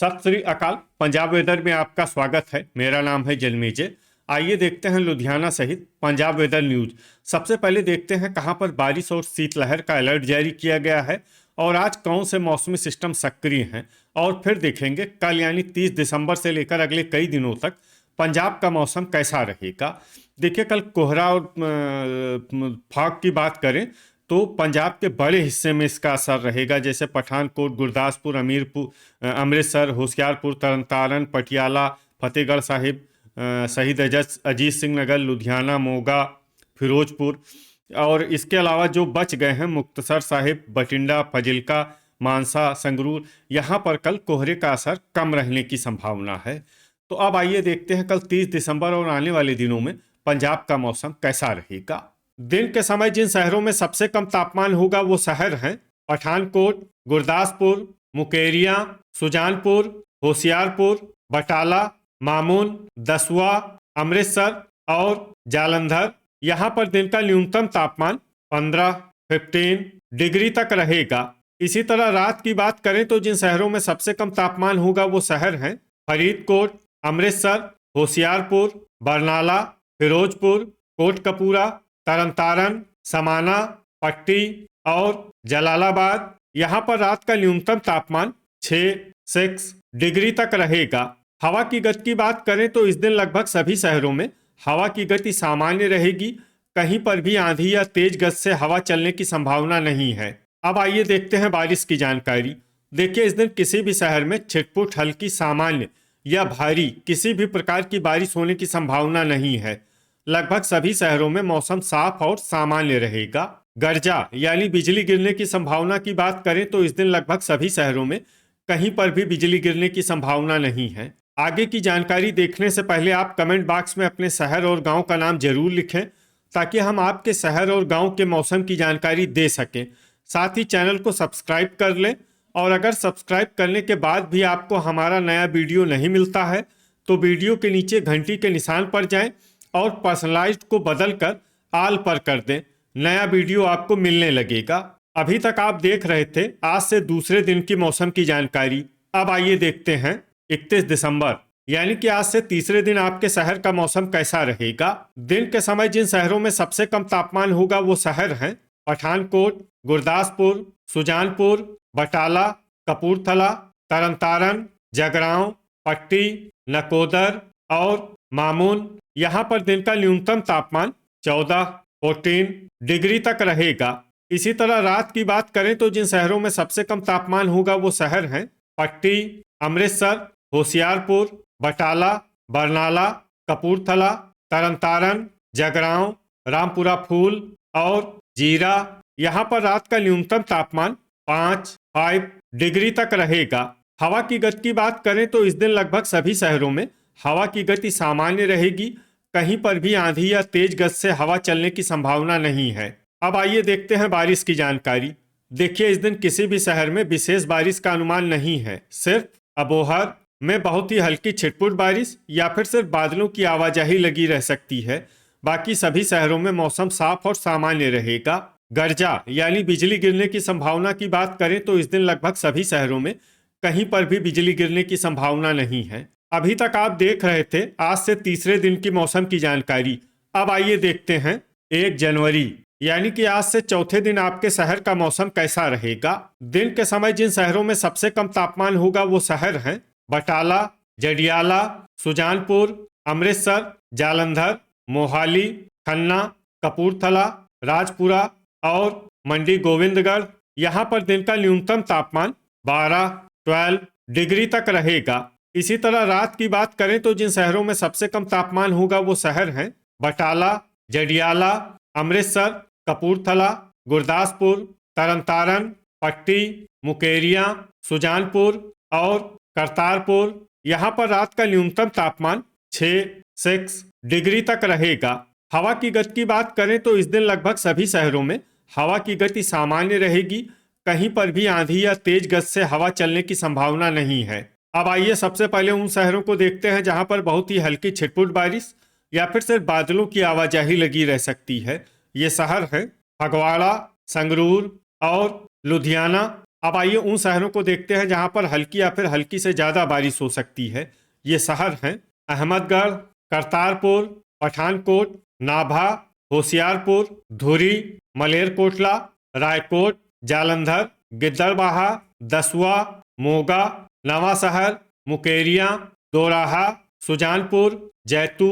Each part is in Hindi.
सत श्री अकाल। पंजाब वेदर में आपका स्वागत है। मेरा नाम है जन्मेजय। आइए देखते हैं लुधियाना सहित पंजाब वेदर न्यूज। सबसे पहले देखते हैं कहां पर बारिश और शीतलहर का अलर्ट जारी किया गया है और आज कौन से मौसमी सिस्टम सक्रिय हैं। और फिर देखेंगे कल यानी 30 दिसंबर से लेकर अगले कई दिनों तक पंजाब का मौसम कैसा रहेगा। देखिए, कल कोहरा और फॉग की बात करें तो पंजाब के बड़े हिस्से में इसका असर रहेगा, जैसे पठानकोट, गुरदासपुर, अमृतसर, होशियारपुर, तरनतारन, पटियाला, फतेहगढ़ साहिब, शहीद अजीत सिंह नगर, लुधियाना, मोगा, फिरोजपुर। और इसके अलावा जो बच गए हैं मुक्तसर साहिब, बठिंडा, फजिल्का, मानसा, संगरूर, यहाँ पर कल कोहरे का असर कम रहने की संभावना है। तो अब आइए देखते हैं कल 30 दिसंबर और आने वाले दिनों में पंजाब का मौसम कैसा रहेगा। दिन के समय जिन शहरों में सबसे कम तापमान होगा वो शहर हैं पठानकोट, गुरदासपुर, मुकेरियां, सुजानपुर, होशियारपुर, बटाला, मामून, दसुआ, अमृतसर और जालंधर। यहाँ पर दिन का न्यूनतम तापमान 15 डिग्री तक रहेगा। इसी तरह रात की बात करें तो जिन शहरों में सबसे कम तापमान होगा वो शहर हैं फरीदकोट, अमृतसर, होशियारपुर, बरनाला, फिरोजपुर, कोटकपूरा, तरनतारन, समाना, पट्टी और जलालाबाद। यहाँ पर रात का न्यूनतम तापमान 6 डिग्री तक रहेगा। हवा की गति की बात करें तो इस दिन लगभग सभी शहरों में हवा की गति सामान्य रहेगी। कहीं पर भी आंधी या तेज गति से हवा चलने की संभावना नहीं है। अब आइए देखते हैं बारिश की जानकारी। देखिए, इस दिन किसी भी शहर में छिटपुट हल्की, सामान्य या भारी किसी भी प्रकार की बारिश होने की संभावना नहीं है। लगभग सभी शहरों में मौसम साफ और सामान्य रहेगा। गर्जा यानी बिजली गिरने की संभावना की बात करें तो इस दिन लगभग सभी शहरों में कहीं पर भी बिजली गिरने की संभावना नहीं है। आगे की जानकारी देखने से पहले आप कमेंट बॉक्स में अपने शहर और गांव का नाम जरूर लिखें ताकि हम आपके शहर और गांव के मौसम की जानकारी दे सकें। साथ ही चैनल को सब्सक्राइब कर लें और अगर सब्सक्राइब करने के बाद भी आपको हमारा नया वीडियो नहीं मिलता है तो वीडियो के नीचे घंटी के निशान पर जाएं और पर्सनलाइज्ड को बदलकर आल पर कर दें। नया वीडियो आपको मिलने लगेगा। अभी तक आप देख रहे थे आज से दूसरे दिन की मौसम की जानकारी। अब आइए देखते हैं 31 दिसंबर यानी कि आज से तीसरे दिन आपके शहर का मौसम कैसा रहेगा। दिन के समय जिन शहरों में सबसे कम तापमान होगा वो शहर हैं पठानकोट, गुरदासपुर, सुजानपुर, बटाला, कपूरथला, तरनतारन, जगरांव, पट्टी, नकोदर और मामून। यहाँ पर दिन का न्यूनतम तापमान 14 डिग्री तक रहेगा। इसी तरह रात की बात करें तो जिन शहरों में सबसे कम तापमान होगा वो शहर हैं पट्टी, अमृतसर, होशियारपुर, बटाला, बरनाला, कपूरथला, तरनतारन, जगरांव, रामपुरा फूल और जीरा। यहाँ पर रात का न्यूनतम तापमान 5 डिग्री तक रहेगा। हवा की गति की बात करें तो इस दिन लगभग सभी शहरों में हवा की गति सामान्य रहेगी। कहीं पर भी आंधी या तेज गति से हवा चलने की संभावना नहीं है। अब आइए देखते हैं बारिश की जानकारी। देखिए, इस दिन किसी भी शहर में विशेष बारिश का अनुमान नहीं है। सिर्फ अबोहर में बहुत ही हल्की छिटपुट बारिश या फिर सिर्फ बादलों की आवाजाही लगी रह सकती है। बाकी सभी शहरों में मौसम साफ और सामान्य रहेगा। गर्जा यानी बिजली गिरने की संभावना की बात करें तो इस दिन लगभग सभी शहरों में कहीं पर भी बिजली गिरने की संभावना नहीं है। अभी तक आप देख रहे थे आज से तीसरे दिन की मौसम की जानकारी। अब आइए देखते हैं 1 जनवरी यानी कि आज से चौथे दिन आपके शहर का मौसम कैसा रहेगा। दिन के समय जिन शहरों में सबसे कम तापमान होगा वो शहर हैं बटाला, जडियाला, सुजानपुर, अमृतसर, जालंधर, मोहाली, खन्ना, कपूरथला, राजपुरा और मंडी गोविंदगढ़। यहाँ पर दिन का न्यूनतम तापमान 12 डिग्री तक रहेगा। इसी तरह रात की बात करें तो जिन शहरों में सबसे कम तापमान होगा वो शहर हैं बटाला, जडियाला, अमृतसर, कपूरथला, गुरदासपुर, तरनतारन, पट्टी, मुकेरियां, सुजानपुर और करतारपुर। यहाँ पर रात का न्यूनतम तापमान 6 डिग्री तक रहेगा। हवा की गति की बात करें तो इस दिन लगभग सभी शहरों में हवा की गति सामान्य रहेगी। कहीं पर भी आंधी या तेज गति से हवा चलने की संभावना नहीं है। अब आइए सबसे पहले उन शहरों को देखते हैं जहां पर बहुत ही हल्की छिटपुट बारिश या फिर सिर्फ बादलों की आवाजाही लगी रह सकती है। ये शहर हैं फगवाड़ा, संगरूर और लुधियाना। अब आइए उन शहरों को देखते हैं जहां पर हल्की या फिर हल्की से ज्यादा बारिश हो सकती है। ये शहर हैं अहमदगढ़, करतारपुर, पठानकोट, नाभा, होशियारपुर, धुरी, मलेरकोटला, रायकोट, जालंधर, गिद्दड़बाहा, दसुआ, मोगा, नवांशहर, मुकेरियां, दोराहा, सुजानपुर, जैतू,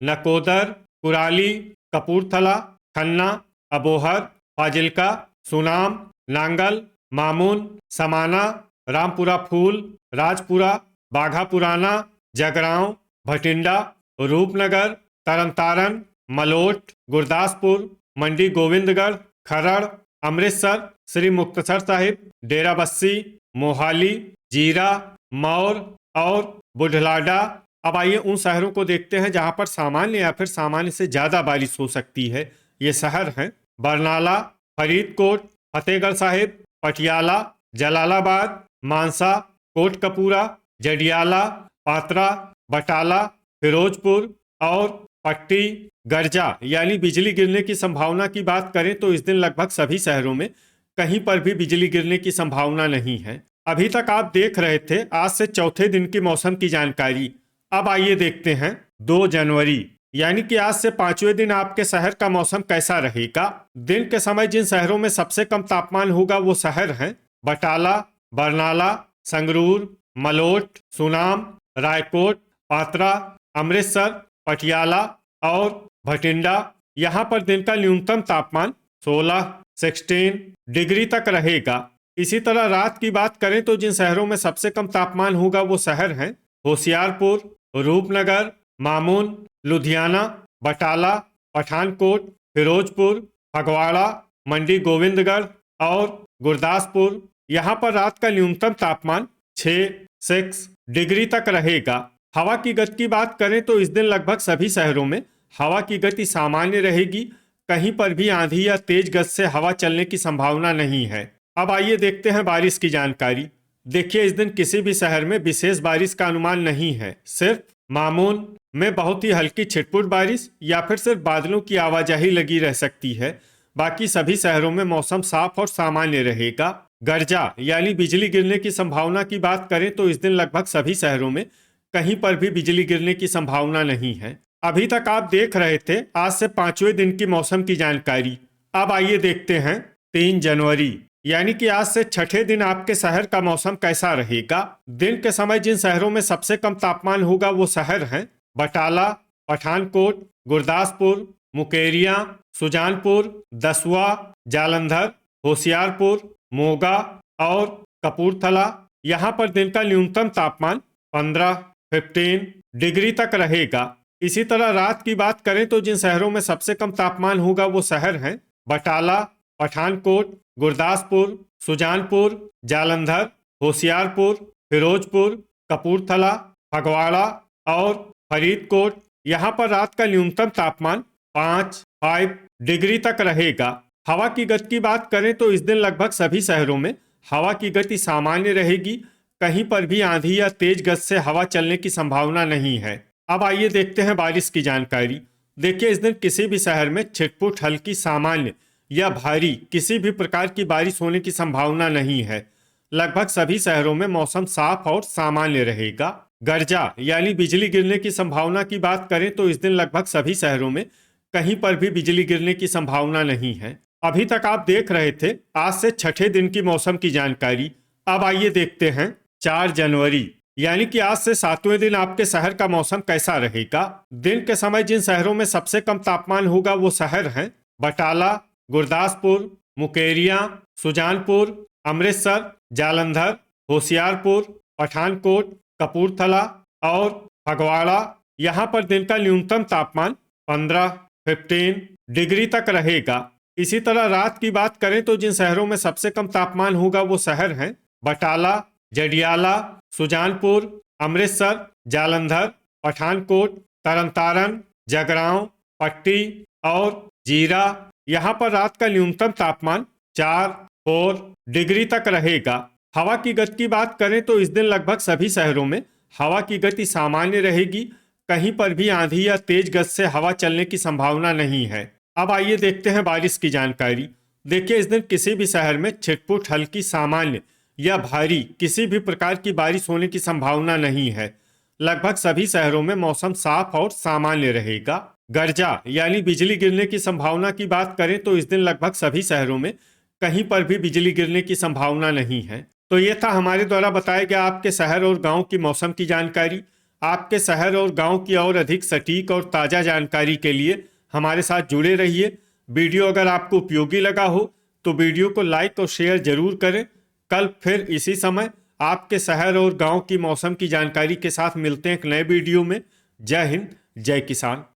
नकोदर, कुराली, कपूरथला, खन्ना, अबोहर, फाजिल्का, सुनाम, नांगल, मामून, समाना, रामपुरा फूल, राजपुरा, बाघा पुराना, जगरांव, भटिंडा, रूपनगर, तरनतारन, मलोट, गुरदासपुर, मंडी गोविंदगढ़, खरड़, अमृतसर, श्री मुक्तसर साहिब, डेराबस्सी, मोहाली, जीरा, मौर और बुढ़लाडा। अब आइए उन शहरों को देखते हैं जहां पर सामान्य या फिर सामान्य से ज्यादा बारिश हो सकती है। ये शहर हैं बरनाला, फरीदकोट, फतेहगढ़ साहिब, पटियाला, जलालाबाद, मानसा, कोटकपूरा, जडियाला, पात्रा, बटाला, फिरोजपुर और पट्टी। गर्जा यानी बिजली गिरने की संभावना की बात करें तो इस दिन लगभग सभी शहरों में कहीं पर भी बिजली गिरने की संभावना नहीं है। अभी तक आप देख रहे थे आज से चौथे दिन की मौसम की जानकारी। अब आइए देखते हैं 2 जनवरी यानी कि आज से 5वें दिन आपके शहर का मौसम कैसा रहेगा। दिन के समय जिन शहरों में सबसे कम तापमान होगा वो शहर हैं बटाला, बरनाला, संगरूर, मलोट, सुनाम, रायकोट, पात्रा, अमृतसर, पटियाला और भटिंडा। यहाँ पर दिन का न्यूनतम तापमान 16 डिग्री तक रहेगा। इसी तरह रात की बात करें तो जिन शहरों में सबसे कम तापमान होगा वो शहर हैं होशियारपुर, रूपनगर, मामून, लुधियाना, बटाला, पठानकोट, फिरोजपुर, फगवाड़ा, मंडी गोविंदगढ़ और गुरदासपुर। यहाँ पर रात का न्यूनतम तापमान 6 डिग्री तक रहेगा। हवा की गति की बात करें तो इस दिन लगभग सभी शहरों में हवा की गति सामान्य रहेगी। कहीं पर भी आंधी या तेज गति से हवा चलने की संभावना नहीं है। अब आइए देखते हैं बारिश की जानकारी। देखिए इस दिन किसी भी शहर में विशेष बारिश का अनुमान नहीं है। सिर्फ मामून में बहुत ही हल्की छिटपुट बारिश या फिर सिर्फ बादलों की आवाजाही लगी रह सकती है। बाकी सभी शहरों में मौसम साफ और सामान्य रहेगा। गर्जा यानी बिजली गिरने की संभावना की बात करें तो इस दिन लगभग सभी शहरों में कहीं पर भी बिजली गिरने की संभावना नहीं है। अभी तक आप देख रहे थे आज से 5वें दिन की मौसम की जानकारी। अब आइए देखते हैं 3 जनवरी यानी कि आज से 6ठे दिन आपके शहर का मौसम कैसा रहेगा। दिन के समय जिन शहरों में सबसे कम तापमान होगा वो शहर हैं बटाला, पठानकोट, गुरदासपुर, मुकेरियां, सुजानपुर, दसुआ, जालंधर, होशियारपुर, मोगा और कपूरथला। यहाँ पर दिन का न्यूनतम तापमान 15 डिग्री तक रहेगा। इसी तरह रात की बात करें तो जिन शहरों में सबसे कम तापमान होगा वो शहर हैं बटाला, पठानकोट, गुरदासपुर, सुजानपुर, जालंधर, होशियारपुर, फिरोजपुर, कपूरथला, फगवाड़ा और फरीदकोट। यहाँ पर रात का न्यूनतम तापमान 5 डिग्री तक रहेगा। हवा की गति की बात करें तो इस दिन लगभग सभी शहरों में हवा की गति सामान्य रहेगी। कहीं पर भी आंधी या तेज गति से हवा चलने की संभावना नहीं है। अब आइए देखते हैं बारिश की जानकारी। देखिए इस दिन किसी भी शहर में छिटपुट हल्की सामान्य या भारी किसी भी प्रकार की बारिश होने की संभावना नहीं है। लगभग सभी शहरों में मौसम साफ और सामान्य रहेगा। गर्जा यानी बिजली गिरने की संभावना की बात करें तो इस दिन लगभग सभी शहरों में कहीं पर भी बिजली गिरने की संभावना नहीं है। अभी तक आप देख रहे थे आज से 6ठे दिन की मौसम की जानकारी। अब आइए देखते हैं 4 जनवरी यानी कि आज से 7वें दिन आपके शहर का मौसम कैसा रहेगा। दिन के समय जिन शहरों में सबसे कम तापमान होगा वो शहर हैं बटाला, गुरदासपुर, मुकेरियां, सुजानपुर, अमृतसर, जालंधर, होशियारपुर, पठानकोट, कपूरथला और फगवाड़ा। यहाँ पर दिन का न्यूनतम तापमान 15 डिग्री तक रहेगा। इसी तरह रात की बात करें तो जिन शहरों में सबसे कम तापमान होगा वो शहर हैं बटाला, जडियाला, सुजानपुर, अमृतसर, जालंधर, पठानकोट, तरनतारन, जगरांव, पट्टी और जीरा। यहाँ पर रात का न्यूनतम तापमान 4 डिग्री तक रहेगा। हवा की गति की बात करें तो इस दिन लगभग सभी शहरों में हवा की गति सामान्य रहेगी। कहीं पर भी आंधी या तेज गति से हवा चलने की संभावना नहीं है। अब आइए देखते हैं बारिश की जानकारी। देखिए इस दिन किसी भी शहर में छिटपुट हल्की सामान्य या भारी किसी भी प्रकार की बारिश होने की संभावना नहीं है। लगभग सभी शहरों में मौसम साफ और सामान्य रहेगा। गर्जा यानी बिजली गिरने की संभावना की बात करें तो इस दिन लगभग सभी शहरों में कहीं पर भी बिजली गिरने की संभावना नहीं है। तो ये था हमारे द्वारा बताया गया आपके शहर और गांव की मौसम की जानकारी। आपके शहर और गांव की और अधिक सटीक और ताज़ा जानकारी के लिए हमारे साथ जुड़े रहिए। वीडियो अगर आपको उपयोगी लगा हो तो वीडियो को लाइक और शेयर जरूर करें। कल फिर इसी समय आपके शहर और गांव की मौसम की जानकारी के साथ मिलते हैं एक नए वीडियो में। जय हिंद, जय किसान।